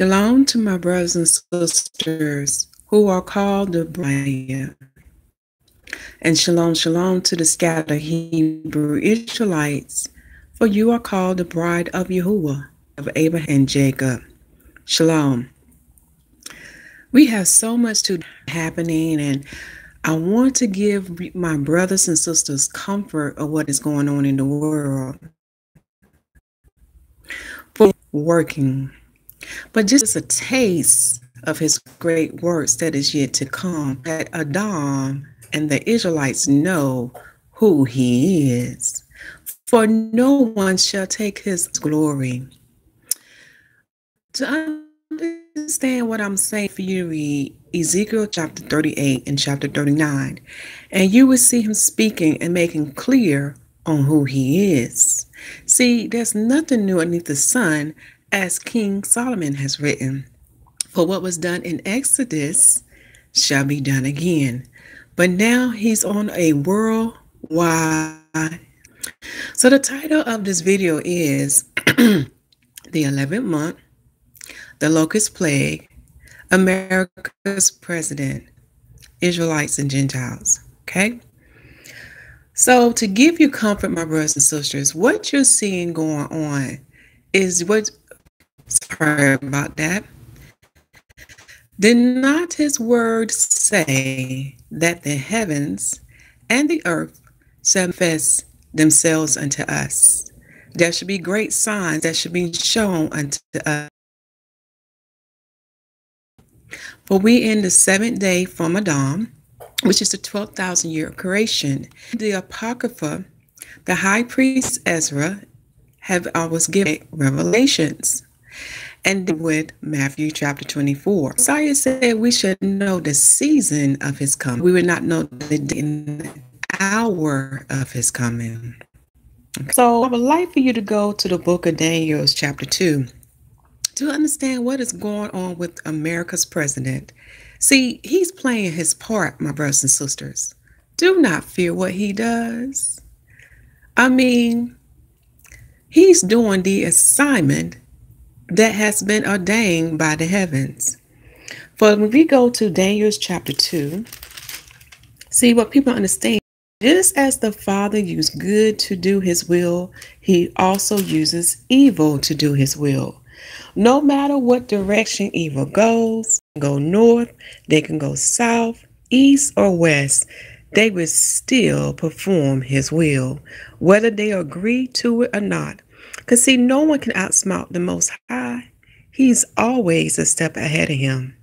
Shalom to my brothers and sisters who are called the bride, and shalom, shalom to the scattered Hebrew Israelites, for you are called the bride of Yahuwah, of Abraham and Jacob. Shalom. We have so much to happening, and I want to give my brothers and sisters comfort of what is going on in the world. For working. But just a taste of his great works that is yet to come, that Adam and the Israelites know who he is. For no one shall take his glory. To understand what I'm saying, for you to read Ezekiel chapter 38 and chapter 39, and you will see him speaking and making clear on who he is. See, there's nothing new underneath the sun, as King Solomon has written. For what was done in Exodus shall be done again. But now he's on a worldwide. So the title of this video is The 11th Month, the Locust Plague, America's President, Israelites and Gentiles. Okay? So to give you comfort, my brothers and sisters, what you're seeing going on is what... Sorry about that. Did not his word say that the heavens and the earth shall manifest themselves unto us? There should be great signs that should be shown unto us. For we in the 7th day from Adam, which is the 12,000 year creation. The Apocrypha, the high priest Ezra was given revelations. And with Matthew chapter 24, Messiah said we should know the season of his coming. We would not know the hour of his coming. Okay. So I would like for you to go to the book of Daniel chapter 2 to understand what is going on with America's president. See, he's playing his part, my brothers and sisters. Do not fear what he does. I mean, he's doing the assignment that has been ordained by the heavens. For when we go to Daniel chapter 2, see what people understand. Just as the Father used good to do his will, he also uses evil to do his will. No matter what direction evil goes, go north, they can go south, east, or west, they will still perform his will, whether they agree to it or not. Because see, no one can outsmart the Most High. He's always a step ahead of him.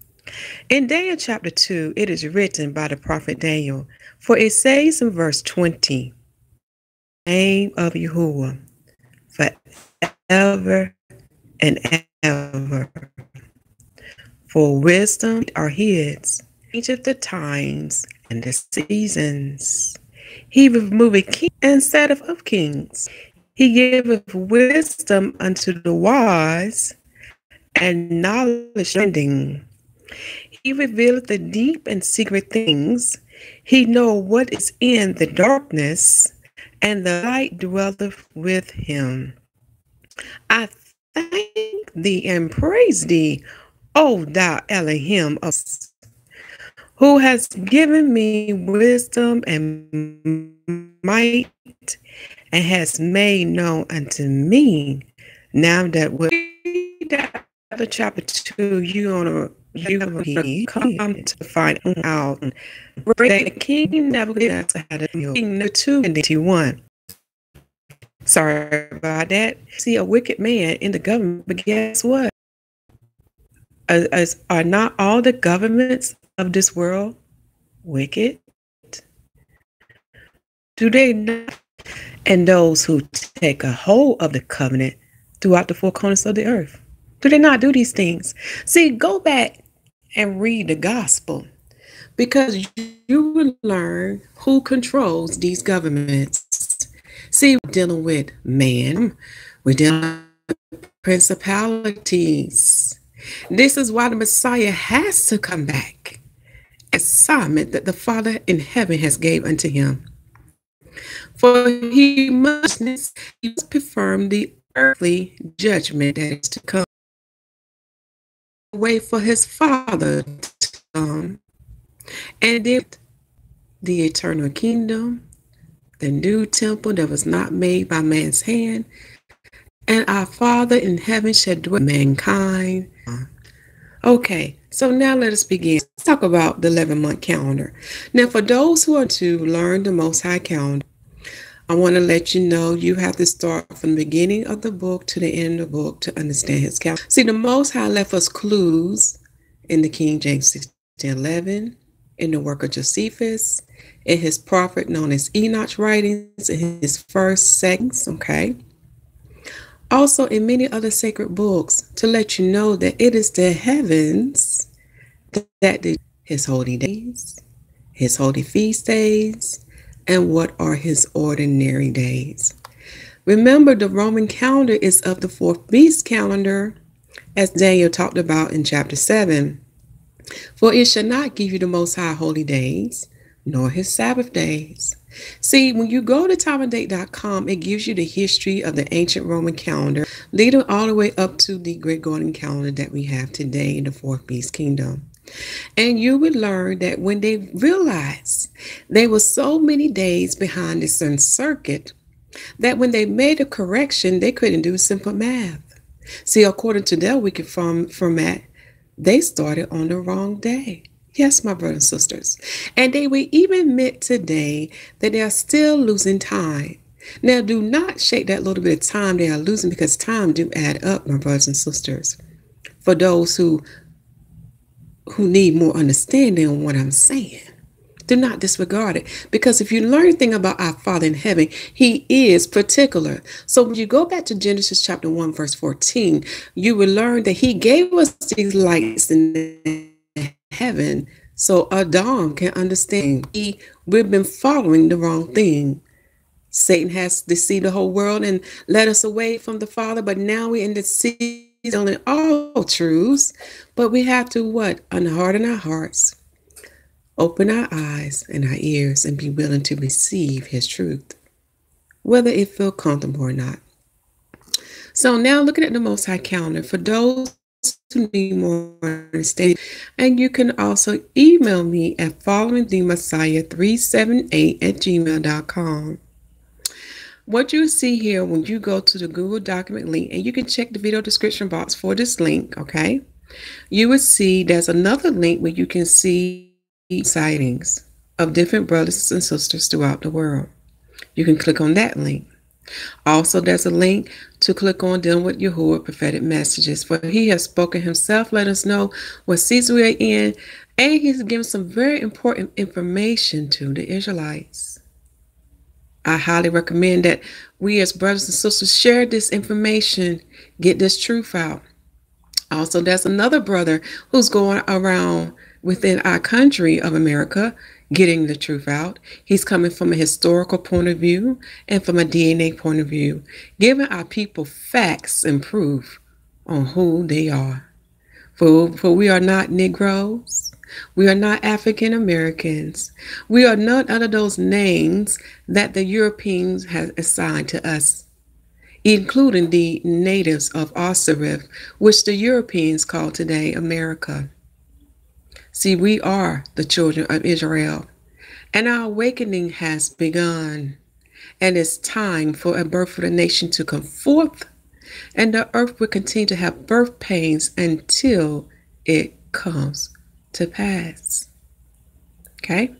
In Daniel chapter 2, it is written by the prophet Daniel, for it says in verse 20, name of Yahuwah forever and ever. For wisdom are his, each of the times and the seasons. He removeth kings instead of kings. He giveth wisdom unto the wise, and knowledge understanding. He revealeth the deep and secret things. He knoweth what is in the darkness, and the light dwelleth with him. I thank thee and praise thee, O thou Elohim, who has given me wisdom and might, and has made known unto me. Now that we read the chapter 2, you come to find out that King Nebuchadnezzar had a king number 2 and 21. Sorry about that. See a wicked man in the government, but guess what? Are not all the governments of this world wicked? Do they not? And those who take a hold of the covenant throughout the four corners of the earth, do they not do these things? See, go back and read the gospel, because you will learn who controls these governments. See, we're dealing with man, we're dealing with principalities. This is why the Messiah has to come back. Assignment that the Father in heaven has gave unto him. For he must confirm the earthly judgment that is to come. wait for his father to come, and then the eternal kingdom, the new temple that was not made by man's hand, and our Father in heaven shall dwell with mankind. Okay, so now let us begin. Let's talk about the 11-month calendar. Now, for those who are to learn the Most High calendar, I want to let you know you have to start from the beginning of the book to the end of the book to understand his calendar. See, the Most High left us clues in the King James 1611, in the work of Josephus, in his prophet known as Enoch's writings, in his first sections, okay? Also in many other sacred books to let you know that it is the heavens that his holy days, his holy feast days, and what are his ordinary days. Remember, the Roman calendar is of the fourth beast calendar, as Daniel talked about in chapter 7. For it shall not give you the Most High holy days, nor his Sabbath days. See, when you go to timeanddate.com, it gives you the history of the ancient Roman calendar, leading all the way up to the Gregorian calendar that we have today in the fourth beast kingdom. And you would learn that when they realized there were so many days behind the sun circuit, that when they made a correction, they couldn't do simple math. See, according to their wicked format, they started on the wrong day. Yes, my brothers and sisters. And they will even admit today that they are still losing time. Now, do not shake that little bit of time they are losing, because time do add up, my brothers and sisters. For those who need more understanding on what I'm saying, do not disregard it. Because if you learn anything about our Father in heaven, he is particular. So when you go back to Genesis chapter 1, verse 14, you will learn that he gave us these lights in the heaven so Adam can understand we've been following the wrong thing. Satan has deceived the whole world and led us away from the Father, but now we're in the season in all truths. But we have to what? Unharden our hearts, open our eyes and our ears, and be willing to receive his truth, whether it feels comfortable or not. So now looking at the Most High calendar, for those who need more understanding, and you can also email me at followingthemessiah378@gmail.com. What you see here when you go to the Google document link, and you can check the video description box for this link, okay? You will see there's another link where you can see sightings of different brothers and sisters throughout the world. You can click on that link. Also, there's a link to click on dealing with YAHUAH prophetic messages, for he has spoken himself, let us know what season we are in, and he's given some very important information to the Israelites. I highly recommend that we as brothers and sisters share this information, get this truth out. Also, there's another brother who's going around within our country of America getting the truth out. He's coming from a historical point of view and from a DNA point of view, giving our people facts and proof on who they are. For we are not Negroes. We are not African Americans. We are none of those names that the Europeans have assigned to us, including the natives of Osiris, which the Europeans call today America. See, we are the children of Israel, and our awakening has begun, and it's time for a birth of the nation to come forth, and the earth will continue to have birth pains until it comes to pass. Okay?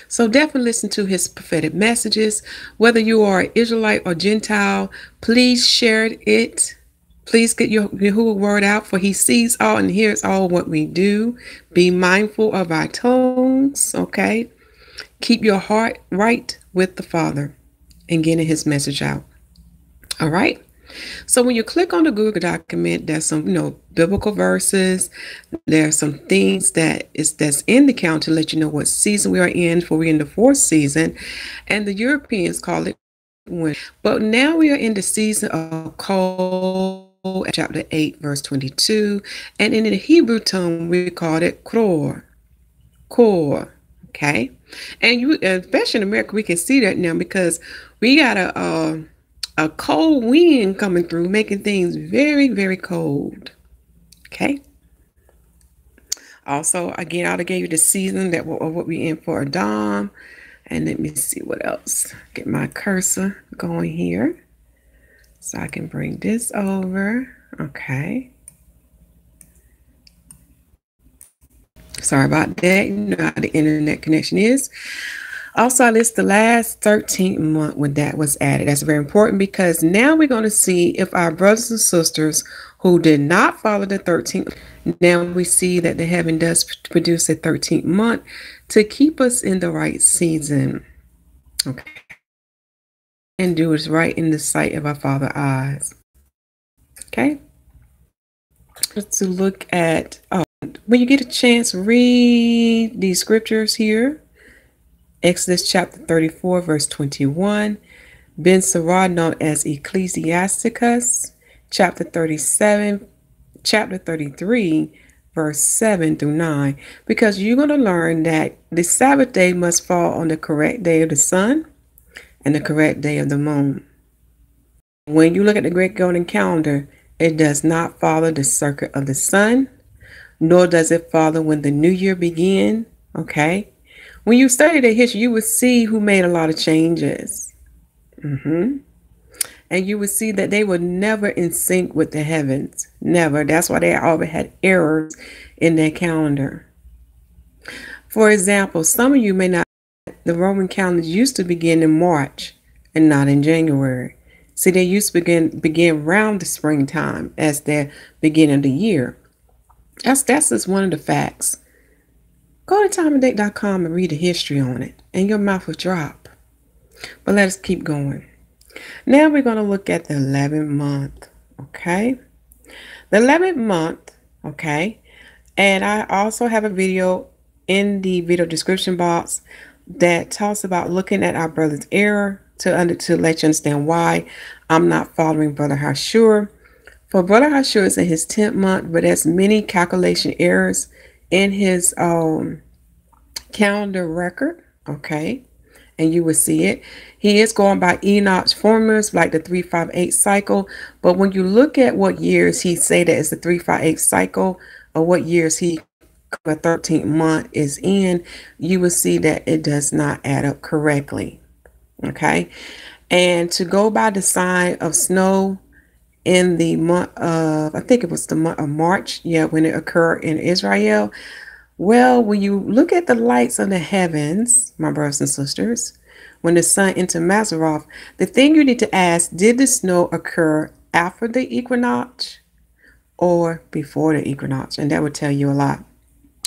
So definitely listen to his prophetic messages. Whether you are an Israelite or Gentile, please share it. Please get your YAHUAH word out, for he sees all and hears all what we do. Be mindful of our tongues, okay? Keep your heart right with the Father and getting his message out. All right? So when you click on the Google document, there's some, biblical verses. There's some things that's in the count to let you know what season we are in, for we're in the fourth season, and the Europeans call it winter. But now we are in the season of cold, chapter 8, verse 22, and in the Hebrew tongue we call it kor, okay? And especially in America, we can see that now, because we got a cold wind coming through, making things very, very cold. Okay. Also, again, I gave you the season that what we in for Adam. And let me see what else. Get my cursor going here so I can bring this over. Okay. Sorry about that. You know how the internet connection is. Also, I list the last 13th month when that was added. That's very important because now we're going to see if our brothers and sisters who did not follow the 13th, now we see that the heaven does produce a 13th month to keep us in the right season. Okay. And do what's right in the sight of our Father's eyes. Okay. Let's look at, when you get a chance, read these scriptures here. Exodus chapter 34, verse 21. Ben Sirah, known as Ecclesiasticus, chapter 37, chapter 33, verse 7 through 9. Because you're going to learn that the Sabbath day must fall on the correct day of the sun and the correct day of the moon. When you look at the Gregorian calendar, it does not follow the circuit of the sun, nor does it follow when the new year begins. Okay. When you study the history, you will see who made a lot of changes. And you will see that they were never in sync with the heavens. Never. That's why they always had errors in their calendar. For example, some of you may not, the Roman calendar used to begin in March and not in January. See, they used to begin around the springtime as their beginning of the year. That's just one of the facts. Go to timeanddate.com and read the history on it, and your mouth will drop. But let us keep going. Now we're going to look at the 11th month, okay? The 11th month, okay? And I also have a video in the video description box that talks about looking at our brother's error to let you understand why I'm not following Brother YAHUSH. For Brother YAHUSH is in his 10th month, but there's many calculation errors in his calendar record, okay, and you will see it. He is going by Enoch's formulas like the 358 cycle, but when you look at what years he say that is the 358 cycle or what years the 13th month is in, you will see that it does not add up correctly, okay. And to go by the sign of snow in the month of, I think it was the month of March, yeah, when it occurred in Israel. Well, when you look at the lights of the heavens, my brothers and sisters, when the sun entered Mazzaroth, the thing you need to ask, did the snow occur after the equinox or before the equinox? And that would tell you a lot.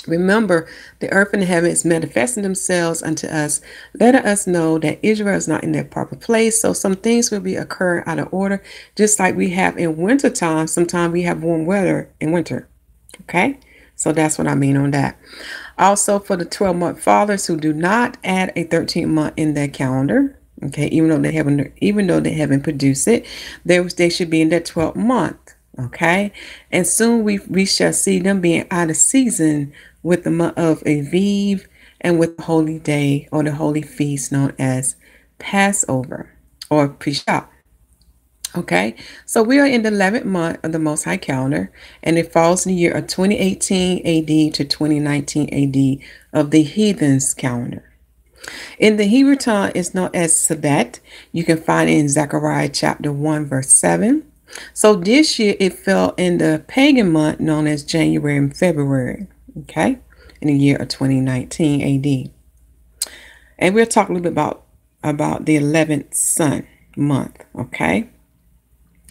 Remember, the earth and the heaven is manifesting themselves unto us, letting us know that Israel is not in their proper place. So some things will be occurring out of order, just like we have in winter time. Sometimes we have warm weather in winter. Okay, so that's what I mean on that. Also, for the 12-month fathers who do not add a 13th month in their calendar, okay, even though they haven't produced it, they should be in their 12th month. Okay, and soon we shall see them being out of season with the month of Aviv and with the holy day or the holy feast known as Passover or Pesach. Okay, so we are in the 11th month of the Most High calendar, and it falls in the year of 2018 AD to 2019 AD of the heathens calendar. In the Hebrew tongue, it's known as Sabbat. You can find it in Zechariah chapter 1 verse 7. So this year it fell in the pagan month known as January and February, okay, in the year of 2019 AD. And we'll talk a little bit about the 11th sun month, okay.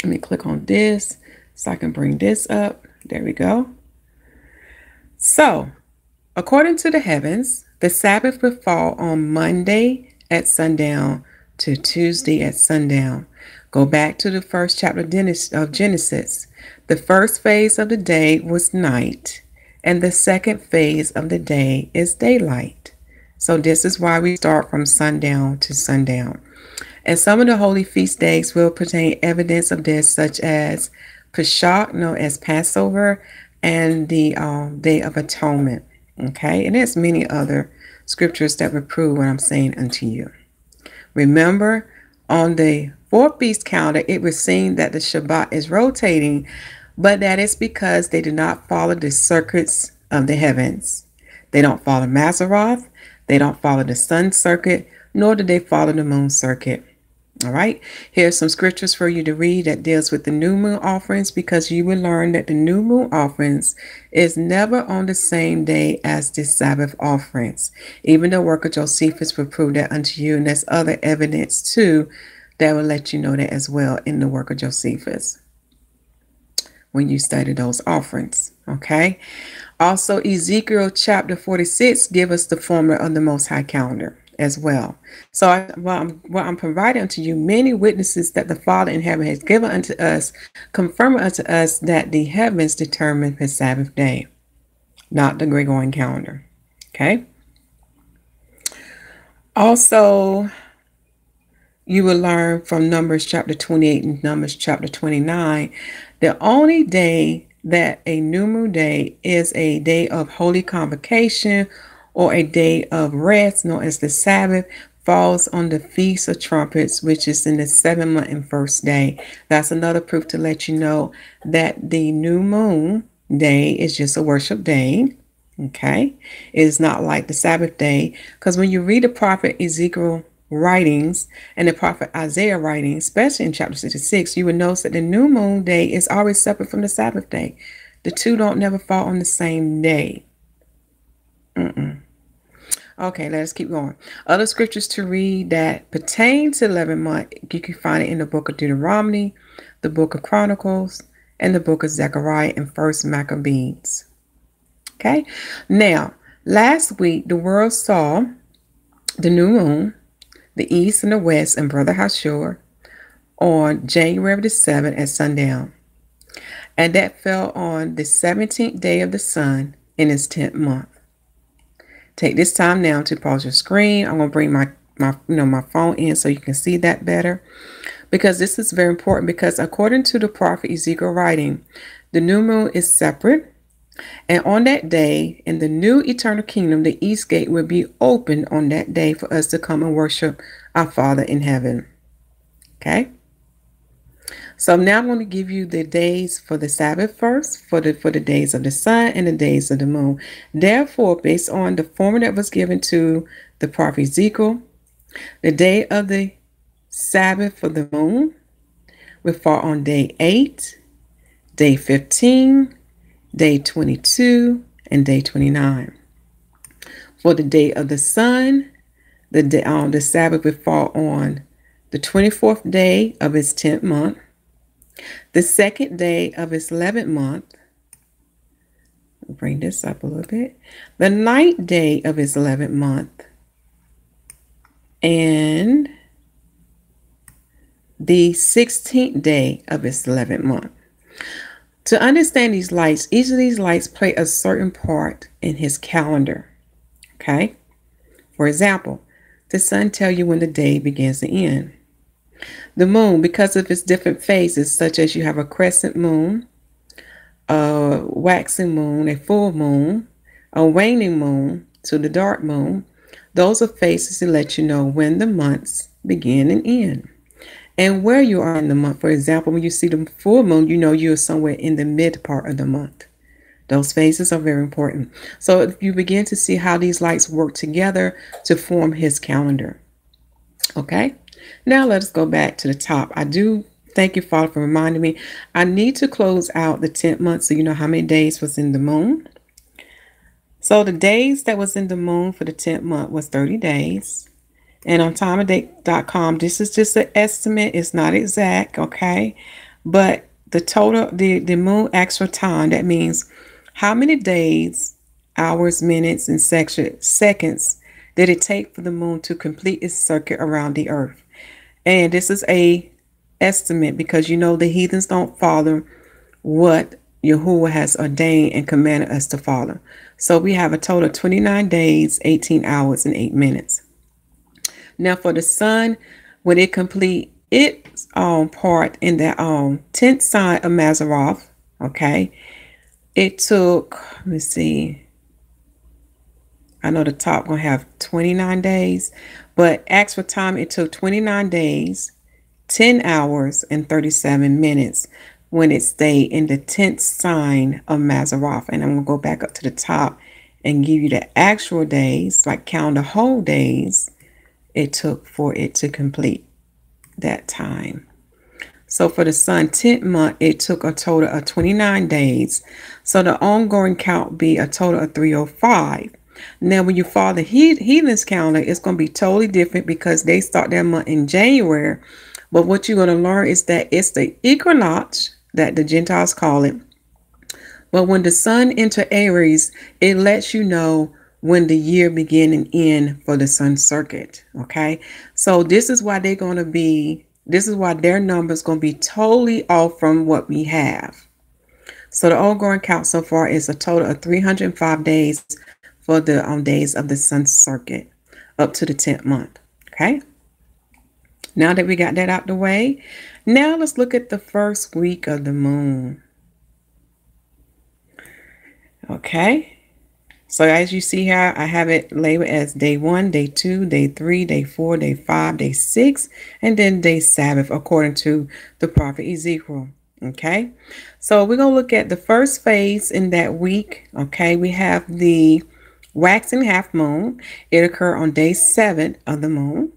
Let me click on this so I can bring this up. There we go. So, according to the heavens, the Sabbath will fall on Monday at sundown to Tuesday at sundown. Go back to the first chapter of Genesis. The first phase of the day was night, and the second phase of the day is daylight. So this is why we start from sundown to sundown. And some of the holy feast days will contain evidence of this, such as Pesach, known as Passover, and the Day of Atonement. Okay, and there's many other scriptures that will prove what I'm saying unto you. Remember, on the 4th feast calendar, it was seen that the Shabbat is rotating, but that is because they do not follow the circuits of the heavens. They don't follow Maseroth. They don't follow the sun circuit, nor do they follow the moon circuit. All right, here's some scriptures for you to read that deals with the new moon offerings, because you will learn that the new moon offerings is never on the same day as the Sabbath offerings. Even the work of Josephus will prove that unto you, and there's other evidence too that will let you know that as well in the work of Josephus when you study those offerings. Okay, also Ezekiel chapter 46 give us the formula of the Most High calendar as well. So I'm providing unto you many witnesses that the Father in heaven has given unto us, confirming unto us that the heavens determine his Sabbath day, not the Gregorian calendar. Okay. Also, you will learn from Numbers chapter 28 and Numbers chapter 29, the only day that a new moon day is a day of holy convocation or a day of rest, known as the Sabbath, falls on the Feast of Trumpets, which is in the 7th month and 1st day. That's another proof to let you know that the new moon day is just a worship day. Okay, it is not like the Sabbath day, because when you read the prophet Ezekiel writings and the prophet Isaiah writings, especially in chapter 66, you will notice that the new moon day is always separate from the Sabbath day. The two don't never fall on the same day. Okay, let's keep going. Other scriptures to read that pertain to 11th month, you can find it in the book of Deuteronomy, the book of Chronicles, and the book of Zechariah and 1st Maccabees. Okay, now, last week, the world saw the new moon, the east and the west, and Brother Yahusha on January the 7th at sundown. And that fell on the 17th day of the sun in its 10th month. Take this time now to pause your screen. I'm going to bring my phone in so you can see that better, because this is very important, because according to the prophet Ezekiel writing, the new moon is separate, and on that day in the new eternal kingdom, the east gate will be open on that day for us to come and worship our Father in heaven. Okay, so now I'm going to give you the days for the Sabbath first, for the days of the sun and the days of the moon. Therefore, based on the formula that was given to the prophet Ezekiel, the day of the Sabbath for the moon will fall on day 8, day 15, day 22, and day 29. For the day of the sun, the Sabbath will fall on the 24th day of its 10th month, the 2nd day of its 11th month. I'll bring this up a little bit. The 9th day of its 11th month, and the 16th day of its 11th month. To understand these lights, each of these lights play a certain part in his calendar. Okay? For example, the sun tells you when the day begins to end. The moon, because of its different phases, such as you have a crescent moon, a waxing moon, a full moon, a waning moon to the dark moon, those are phases to let you know when the months begin and end, and where you are in the month. For example, when you see the full moon, you know you're somewhere in the mid part of the month. Those phases are very important. So if you begin to see how these lights work together to form his calendar. Okay, now let us go back to the top. I do thank you, Father, for reminding me. I need to close out the 10th month so you know how many days was in the moon. So the days that was in the moon for the 10th month was 30 days. And on timeofdate.com, this is just an estimate. It's not exact, okay? But the total, the moon extra time, that means how many days, hours, minutes, and seconds did it take for the moon to complete its circuit around the earth? And this is a estimate, because you know the heathens don't follow what Yahuwah has ordained and commanded us to follow. So we have a total of 29 days, 18 hours, and 8 minutes. Now for the sun, when it complete its part in the 10th sign of Maseroth, okay, it took, let me see, I know the top gonna have 29 days, but actual time, it took 29 days, 10 hours, and 37 minutes when it stayed in the 10th sign of Mazzaroth. And I'm going to go back up to the top and give you the actual days, like count the whole days it took for it to complete that time. So for the sun 10th month, it took a total of 29 days. So the ongoing count be a total of 305. Now, when you follow the heathens calendar, it's going to be totally different because they start their month in January. But what you're going to learn is that it's the equinox that the Gentiles call it. But when the sun enter Aries, it lets you know when the year begin and end for the sun circuit. Okay, so this is why they're going to be. This is why their number is going to be totally off from what we have. So the ongoing count so far is a total of 305 days for the days of the sun circuit up to the 10th month. Okay. Now that we got that out the way, now let's look at the first week of the moon. Okay. So as you see here, I have it labeled as day 1, day 2, day 3, day 4, day 5, day 6, and then day Sabbath, according to the prophet Ezekiel. Okay. So we're going to look at the first phase in that week. Okay. We have the waxing half moon. It occurred on day 7 of the moon.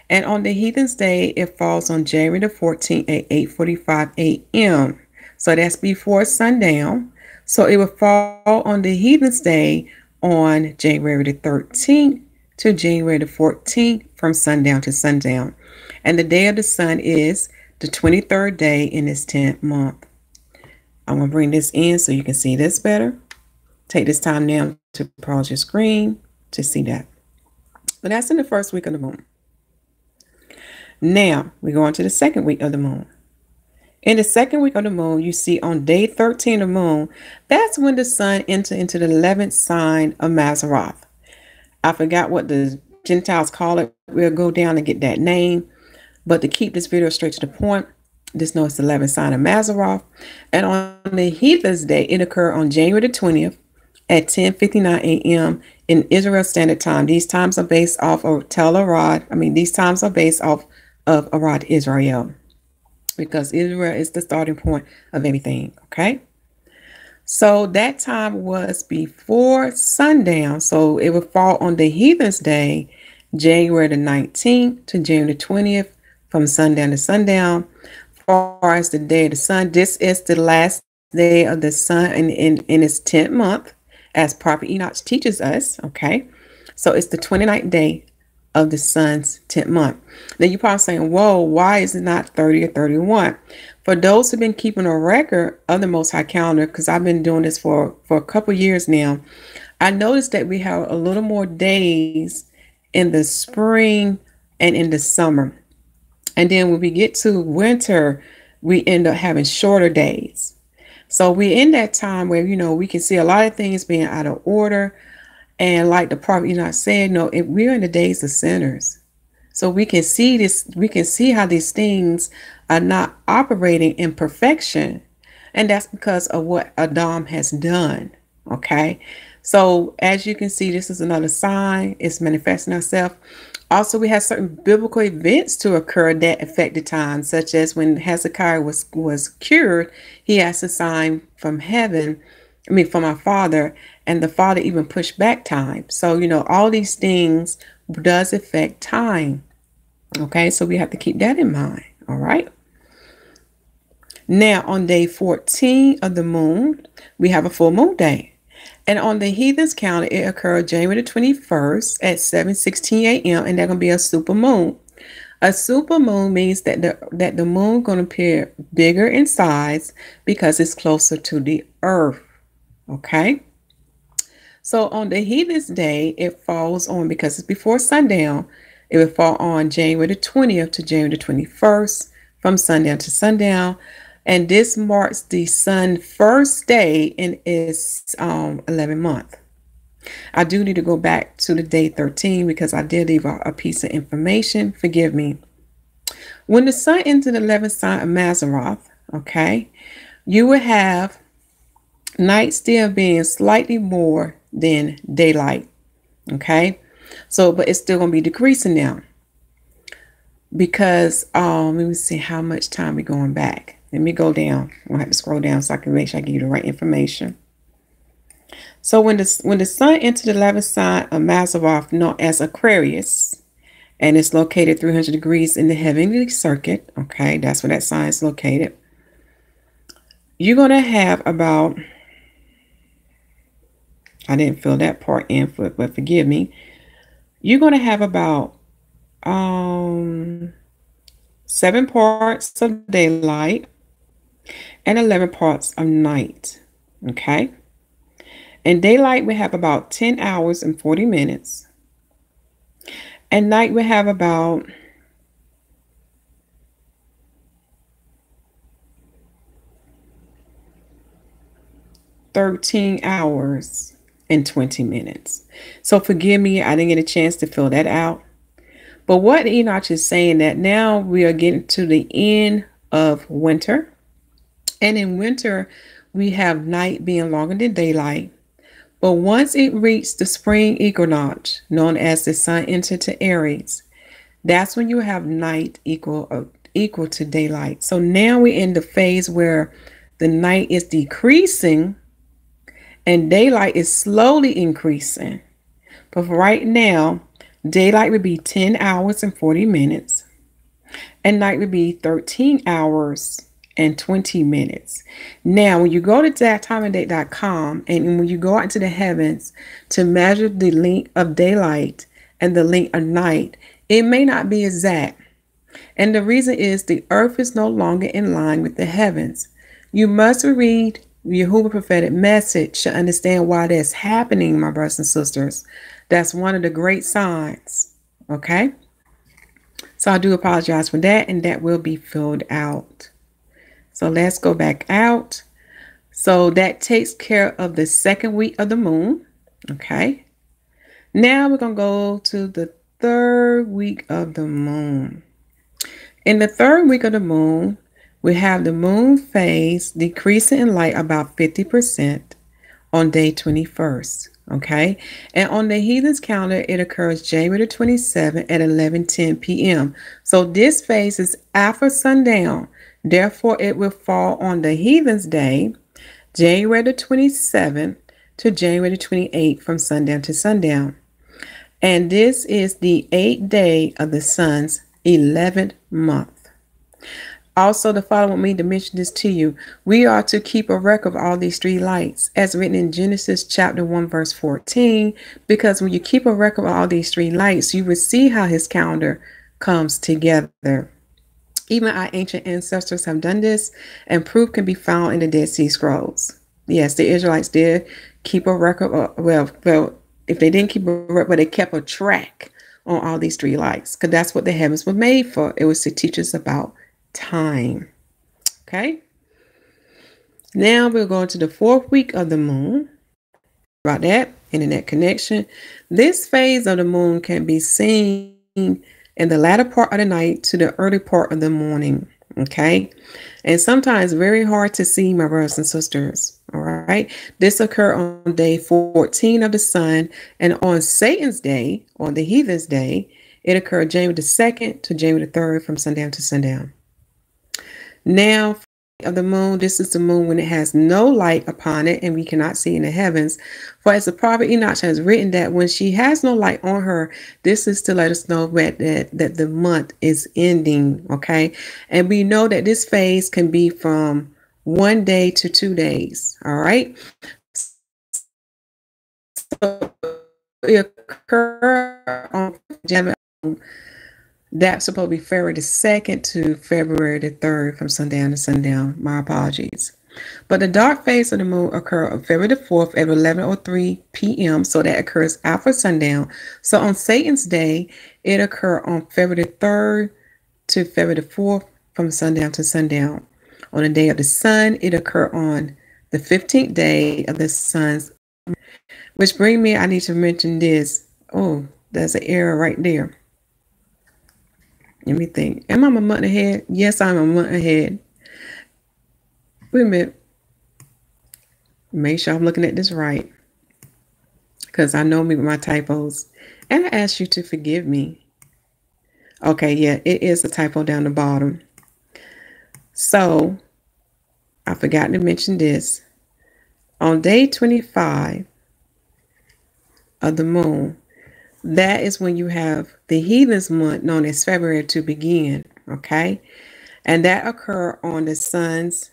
And on the heathen's day, it falls on January the 14th at 8:45 a.m. So that's before sundown. So it will fall on the heathen's day on January the 13th to January the 14th from sundown to sundown. And the day of the sun is the 23rd day in this 10th month. I'm going to bring this in so you can see this better. Take this time now to pause your screen to see that. But that's in the first week of the moon. Now we go on to the second week of the moon. In the second week of the moon, you see on day 13 of the moon, that's when the sun enters into the 11th sign of Mazzaroth. I forgot what the Gentiles call it. We'll go down and get that name. But to keep this video straight to the point, just know it's the 11th sign of Mazzaroth. And on the heathen's day, it occurred on January the 20th at 10:59 a.m. in Israel Standard Time. These times are based off of these times are based off of Arad, Israel, because Israel is the starting point of everything. Okay. So that time was before sundown. So it would fall on the heathen's day, January the 19th to January the 20th from sundown to sundown. As far as the day of the sun, this is the last day of the sun in its 10th month, as Prophet Enoch teaches us. Okay. So it's the 29th day of the sun's 10th month. Then you're probably saying, whoa, why is it not 30 or 31? For those who've been keeping a record of the Most High calendar, because I've been doing this for a couple years now, I noticed that we have a little more days in the spring and in the summer. And then when we get to winter, we end up having shorter days. So we're in that time where, we can see a lot of things being out of order. And like the prophet Enoch said, we're in the days of sinners. So we can see this, we can see how these things are not operating in perfection. And that's because of what Adam has done. Okay. So as you can see, this is another sign. It's manifesting itself. Also, we have certain biblical events to occur that affected time, such as when Hezekiah was cured, he asked a sign from heaven, from our Father, and the Father even pushed back time. So, all these things does affect time. Okay, so we have to keep that in mind. All right. Now, on day 14 of the moon, we have a full moon day. And on the heathen's calendar, it occurred January the 21st at 7:16 a.m. and that's going to be a super moon. A super moon means that the moon going to appear bigger in size because it's closer to the earth. Okay. So on the heathen's day, it falls on, because it's before sundown, it will fall on January the 20th to January the 21st from sundown to sundown. And this marks the sun's first day in its 11th month. I do need to go back to the day 13 because I did leave a piece of information. Forgive me. When the sun entered the 11th sign of Mazzaroth, okay, you will have night still being slightly more than daylight. Okay, so but it's still going to be decreasing now because let me see how much time we're going back. Let me go down. I'll have to scroll down so I can make sure I give you the right information. So when the sun entered the 11th sign of Mazzaroth, known as Aquarius, and it's located 300 degrees in the heavenly circuit, okay, that's where that sign is located. You're going to have about, I didn't fill that part in, but forgive me. You're going to have about 7 parts of daylight and 11 parts of night, okay? In daylight, we have about 10 hours and 40 minutes. At night, we have about 13 hours and 20 minutes. So forgive me, I didn't get a chance to fill that out. But what Enoch is saying that now we are getting to the end of winter. And in winter, we have night being longer than daylight. But once it reached the spring equinox, known as the sun entered to Aries, that's when you have night equal to daylight. So now we're in the phase where the night is decreasing and daylight is slowly increasing. But for right now, daylight would be 10 hours and 40 minutes. And night would be 13 hours and 20 minutes. Now, when you go to timeanddate.com and when you go out into the heavens to measure the length of daylight and the length of night, it may not be exact. And the reason is the earth is no longer in line with the heavens. You must read YAHUAH prophetic message to understand why that's happening, my brothers and sisters. That's one of the great signs. Okay. So I do apologize for that, and that will be filled out. So let's go back out. So that takes care of the second week of the moon. Okay. Now we're going to go to the third week of the moon. In the third week of the moon, we have the moon phase decreasing in light about 50% on day 21st. Okay. And on the heathens calendar, it occurs January the 27th at 11:10 p.m. So this phase is after sundown. Therefore, it will fall on the heathens day, January the 27th to January the 28th from sundown to sundown. And this is the 8th day of the sun's 11th month. Also, the Father want me to mention this to you. We are to keep a record of all these three lights, as written in Genesis chapter 1, verse 14, because when you keep a record of all these three lights, you will see how his calendar comes together. Even our ancient ancestors have done this, and proof can be found in the Dead Sea Scrolls. Yes, the Israelites did keep a record of, well, if they didn't keep a record, but they kept a track on all these three lights, because that's what the heavens were made for. It was to teach us about time. Okay. Now we're going to the fourth week of the moon. About that internet connection. This phase of the moon can be seen in the latter part of the night to the early part of the morning. Okay. And sometimes very hard to see, my brothers and sisters. All right. This occurred on day 14 of the sun, and on Satan's day, on the heathen's day, it occurred January the 2nd to January the 3rd from sundown to sundown. Now, of the moon, this is the moon when it has no light upon it and we cannot see in the heavens. For as the prophet Enoch has written that when she has no light on her, this is to let us know that the month is ending. Okay. And we know that this phase can be from 1 day to 2 days. All right. So it occurs on January. That's supposed to be February the 2nd to February the 3rd from sundown to sundown. My apologies. But the dark phase of the moon occurs on February the 4th at 11:03 p.m. So that occurs after sundown. So on Satan's day, it occurs on February the 3rd to February the 4th from sundown to sundown. On the day of the sun, it occurs on the 15th day of the sun's. Which brings me, I need to mention this. Oh, there's an error right there. Let me think. Am I a month ahead? Yes, I'm a month ahead. Wait a minute. Make sure I'm looking at this right, because I know me with my typos. And I ask you to forgive me. Okay, yeah, it is a typo down the bottom. So I forgot to mention this. On day 25 of the moon, that is when you have the heathens month known as February to begin, okay? And that occur on the sun's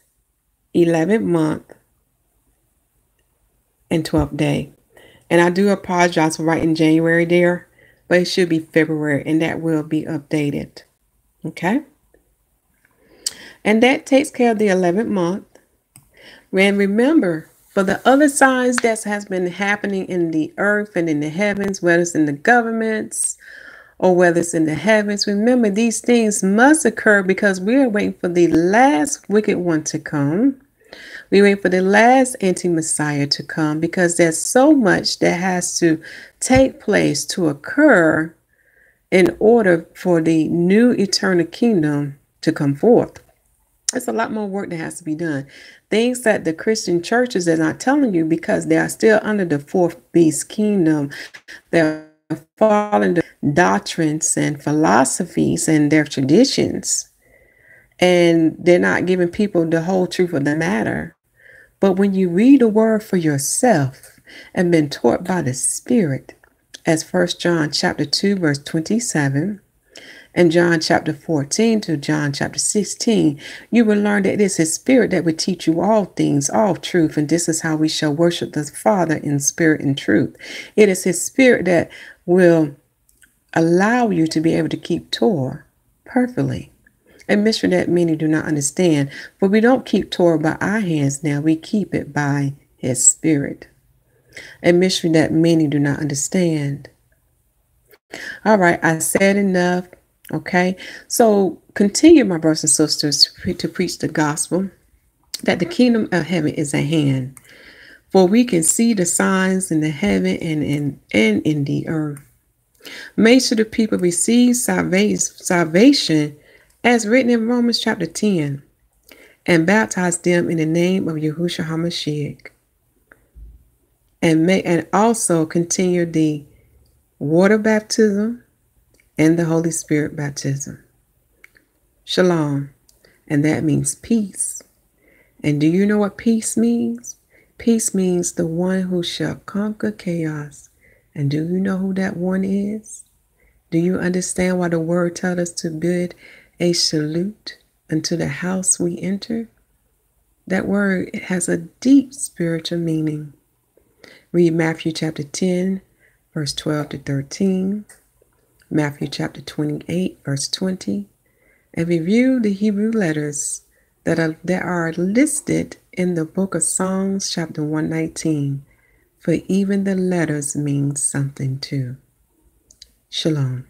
11th month and 12th day. And I do apologize for writing January there, but it should be February, and that will be updated, okay? And that takes care of the 11th month. And remember, for the other signs that has been happening in the earth and in the heavens, whether it's in the governments or whether it's in the heavens, remember these things must occur because we are waiting for the last wicked one to come. We wait for the last anti-Messiah to come because there's so much that has to take place to occur in order for the new eternal kingdom to come forth. It's a lot more work that has to be done. Things that the Christian churches are not telling you because they are still under the fourth beast kingdom. They're following the doctrines and philosophies and their traditions. And they're not giving people the whole truth of the matter. But when you read the word for yourself and been taught by the Spirit, as 1 John chapter 2, verse 27, and John chapter 14 to John chapter 16, you will learn that it is His Spirit that will teach you all things, all truth, and this is how we shall worship the Father in spirit and truth. It is His Spirit that will allow you to be able to keep Torah perfectly. A mystery that many do not understand, for we don't keep Torah by our hands now, we keep it by His Spirit. A mystery that many do not understand. All right, I said enough. Okay, so continue, my brothers and sisters, to preach the gospel that the kingdom of heaven is at hand. For we can see the signs in the heaven and in the earth. Make sure the people receive salvation as written in Romans chapter 10 and baptize them in the name of Yahusha HaMashyach. And also continue the water baptism and the Holy Spirit baptism. Shalom. And that means peace. And do you know what peace means? Peace means the one who shall conquer chaos. And do you know who that one is? Do you understand why the word tells us to bid a salute unto the house we enter? That word, it has a deep spiritual meaning. Read Matthew chapter 10, verse 12 to 13. Matthew chapter 28, verse 20, and review the Hebrew letters that are listed in the book of Psalms, chapter 119, for even the letters mean something too. Shalom.